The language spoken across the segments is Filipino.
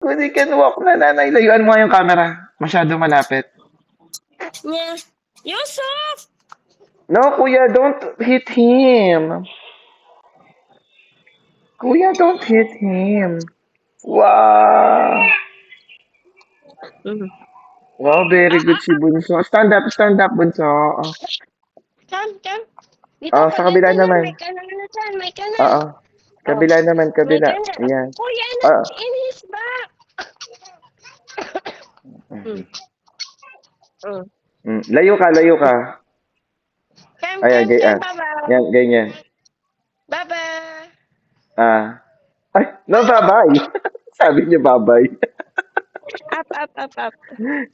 We can walk na, nanay. Layuan mo nga yung camera. Masyado malapit. Yeah. Yusuf! No, kuya, don't hit him. Kuya, don't hit him. Wow. Mhm. Wow, very good si Bunso. Stand up, Bunso. Come. Dito Oh, ka, sa kabila ganito yan. naman. May kanan na dyan, may kanan. Oo. Oh, Kabila naman, may kabila. kanan. Ayan. Kuya, Ah. in his back. Mm. Layo ka. Ayan, ganyan. Baba. Yan, ganyan. Baba. Ah. Ay, no, bye-bye. Sabi niya bye-bye. Up.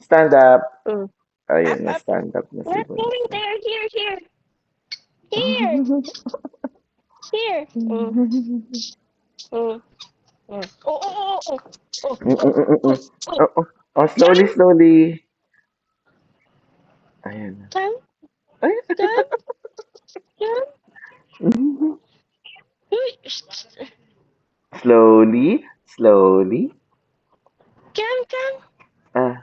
Stand up. Mm. Ayun, Up. na-stand up na si Not going Bunso. there. Here. Here. Mm. Oh. Oh, slowly. Ayun. Come. Ay. Uy, Slowly. come. Ah.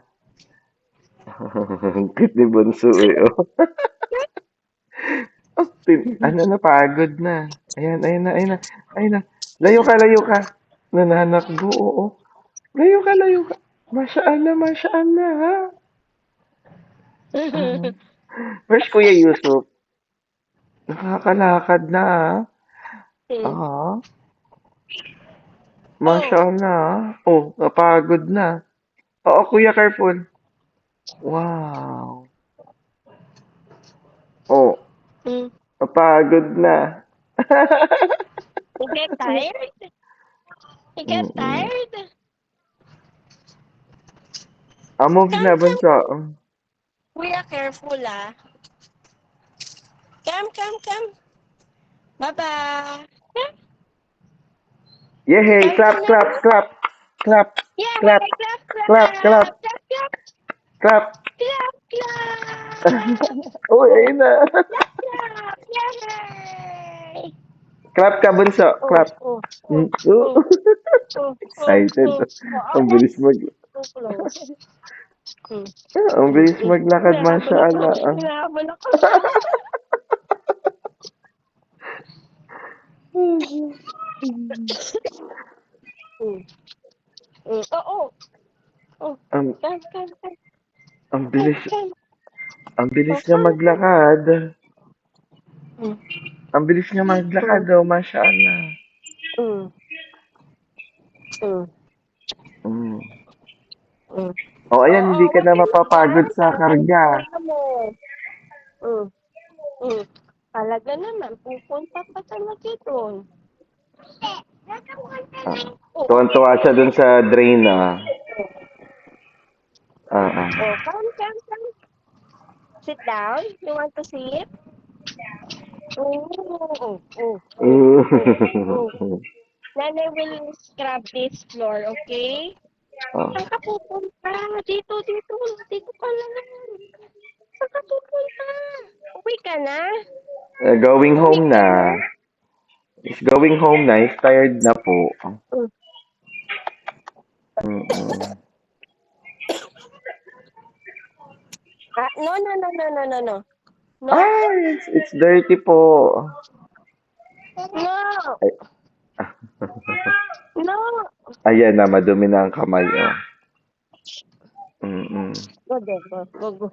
Ang cute ni Bunso eh. Oh. Oh, napagod na. Ayan na. Layo ka. Nananakbo, oo. Layo ka. Masya Allah, ha? Where's Kuya Yusuf? Nakakalakad na, ha? Ah, Masya Oh. Allah, ha? Oh, napagod na. Oo, Kuya, careful. Wow. Oh, Mm. napagod na. You get tired? You get Mm-mm. tired? Move na, Come. Bunso. We are careful, ah. Come. Baba. Yeah, hey, Come clap. na. Yeah, Clap. clap. Clap. Clap. Uy, ayun na. Clap. Yay! Clap ka, Bunso. Clap. Oh. Oh. Excited. Ang bilis mag... So close. Ang bilis maglakad, Masya Hinahabol ako. Allah. Hinahabol ako. Oo. Oh. Ang, Come. ang bilis, Come. ang bilis Oh, niya come. maglakad. Mm. Ang bilis niya maglakad, oh, Masya Allah. Mm. Mm. Mm. Mm. Oh, ayan, hindi ka Huwag na ka na dyan. mapapagod sa Parang karga. kuya mo. Mm. Mm. Talaga naman, pupunta pa talaga doon. Ah. Tuwan-tuwa siya dun sa drain, ah. Ah. Oh, come. Sit down. You want to sit? Oh. Nanay will scrub this floor, okay? Oh. Saan ka pupunta? Dito. Dito ka lang. Saan ka pupunta? Uwi ka na? Going Uwi home ka na. na? He's going home na. He's tired na po. Mm. Mm-mm. No. No. Ah, it's dirty po. No. Ay. No. Ayan na, madumi na ang kamay, oh. Mm-mm. Go there, go.